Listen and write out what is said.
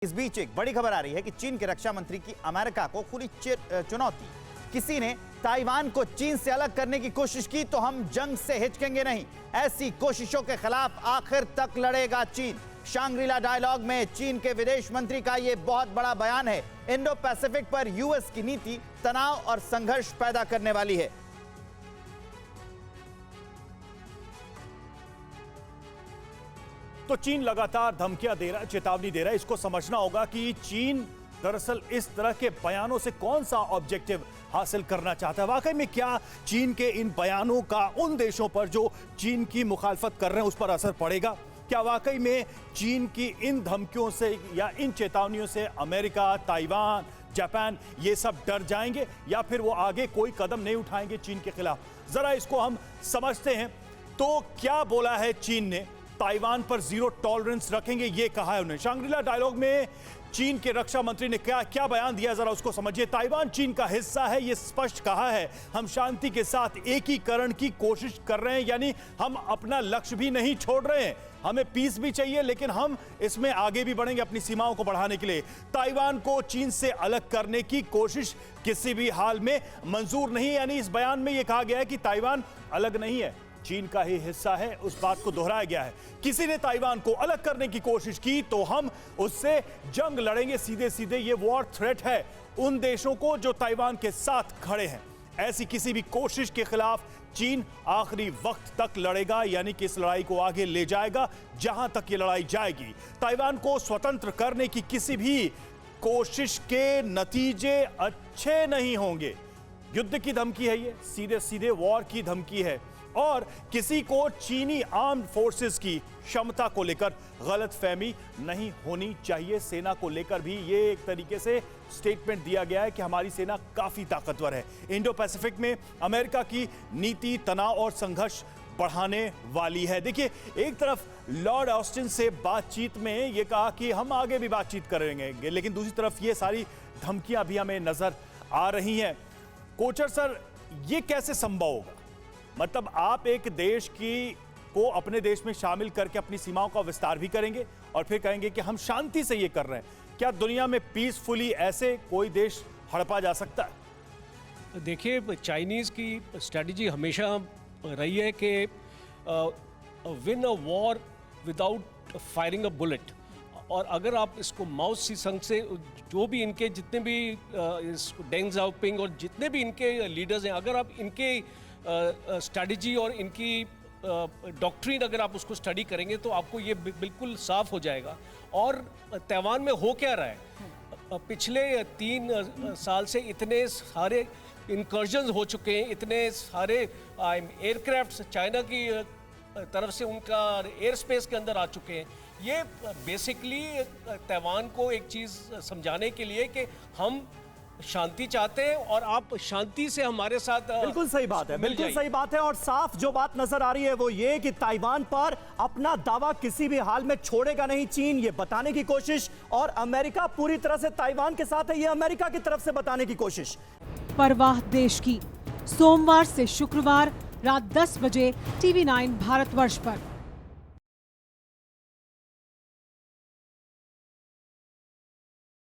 इस बीच एक बड़ी खबर आ रही है कि चीन के रक्षा मंत्री की अमेरिका को खुली चुनौती। किसी ने ताइवान को चीन से अलग करने की कोशिश की तो हम जंग से हिचकेंगे नहीं। ऐसी कोशिशों के खिलाफ आखिर तक लड़ेगा चीन। शांग्रीला डायलॉग में चीन के विदेश मंत्री का यह बहुत बड़ा बयान है। इंडो पैसिफिक पर यूएस की नीति तनाव और संघर्ष पैदा करने वाली है। तो चीन लगातार धमकियां दे रहा है, चेतावनी दे रहा है। इसको समझना होगा कि चीन दरअसल इस तरह के बयानों से कौन सा ऑब्जेक्टिव हासिल करना चाहता है। वाकई में क्या चीन के इन बयानों का उन देशों पर जो चीन की मुखालफत कर रहे हैं उस पर असर पड़ेगा? क्या वाकई में चीन की इन धमकियों से या इन चेतावनियों से अमेरिका, ताइवान, जापान ये सब डर जाएंगे या फिर वो आगे कोई कदम नहीं उठाएंगे चीन के खिलाफ? जरा इसको हम समझते हैं। तो क्या बोला है चीन ने? ताइवान पर जीरो टॉलरेंस रखेंगे ये कहा है उन्होंने। शांग्रीला डायलॉग में चीन के रक्षा मंत्री ने क्या बयान दिया, जरा उसको समझिए। ताइवान चीन का हिस्सा है, ये स्पष्ट कहा है। हम शांति के साथ एकीकरण की कोशिश कर रहे हैं, यानी हम अपना लक्ष्य भी नहीं छोड़ रहे हैं। हमें पीस भी चाहिए लेकिन हम इसमें आगे भी बढ़ेंगे अपनी सीमाओं को बढ़ाने के लिए। ताइवान को चीन से अलग करने की कोशिश किसी भी हाल में मंजूर नहीं, यानी इस बयान में यह कहा गया है कि ताइवान अलग नहीं है, चीन का ही हिस्सा है। उस बात को दोहराया गया है। किसी ने ताइवान को अलग करने की कोशिश की तो हम उससे जंग लड़ेंगे। सीधे सीधे ये वॉर थ्रेट है उन देशों को जो ताइवान के साथ खड़े हैं। ऐसी किसी भी कोशिश के खिलाफ चीन आखिरी वक्त तक लड़ेगा, यानी कि इस लड़ाई को आगे ले जाएगा जहां तक ये लड़ाई जाएगी। ताइवान को स्वतंत्र करने की किसी भी कोशिश के नतीजे अच्छे नहीं होंगे। युद्ध की धमकी है ये, सीधे सीधे वॉर की धमकी है। और किसी को चीनी आर्म्ड फोर्सेस की क्षमता को लेकर गलतफहमी नहीं होनी चाहिए। सेना को लेकर भी ये एक तरीके से स्टेटमेंट दिया गया है कि हमारी सेना काफी ताकतवर है। इंडो पैसिफिक में अमेरिका की नीति तनाव और संघर्ष बढ़ाने वाली है। देखिए, एक तरफ लॉर्ड ऑस्टिन से बातचीत में ये कहा कि हम आगे भी बातचीत करेंगे, लेकिन दूसरी तरफ ये सारी धमकियां भी हमें नजर आ रही हैं। कोचर सर, ये कैसे संभव होगा? मतलब आप एक देश को अपने देश में शामिल करके अपनी सीमाओं का विस्तार भी करेंगे और फिर कहेंगे कि हम शांति से ये कर रहे हैं। क्या दुनिया में पीसफुली ऐसे कोई देश हड़पा जा सकता है? देखिए, चाइनीज़ की स्ट्रेटजी हमेशा रही है कि win a war without firing a bullet. और अगर आप इसको माओ सी संग से जो भी इनके जितने भी डेंग जाओपिंग और जितने भी इनके लीडर्स हैं, अगर आप इनके स्ट्रेटजी और इनकी डॉक्ट्रिन अगर आप उसको स्टडी करेंगे तो आपको ये बिल्कुल साफ हो जाएगा। और ताइवान में हो क्या रहा है? पिछले 3 साल से इतने सारे इंकर्जन्स हो चुके हैं, इतने सारे एयरक्राफ्ट चाइना की तरफ से उनका एयर स्पेस के अंदर आ चुके हैं। ये बेसिकली ताइवान को एक चीज़ समझाने के लिए कि हम शांति चाहते हैं और आप शांति से हमारे साथ। बिल्कुल सही बात है, बिल्कुल सही बात है। और साफ जो बात नजर आ रही है वो ये कि ताइवान पर अपना दावा किसी भी हाल में छोड़ेगा नहीं चीन, ये बताने की कोशिश। और अमेरिका पूरी तरह से ताइवान के साथ है, ये अमेरिका की तरफ से बताने की कोशिश। परवाह देश की, सोमवार से शुक्रवार रात 10 बजे TV9 भारतवर्ष पर।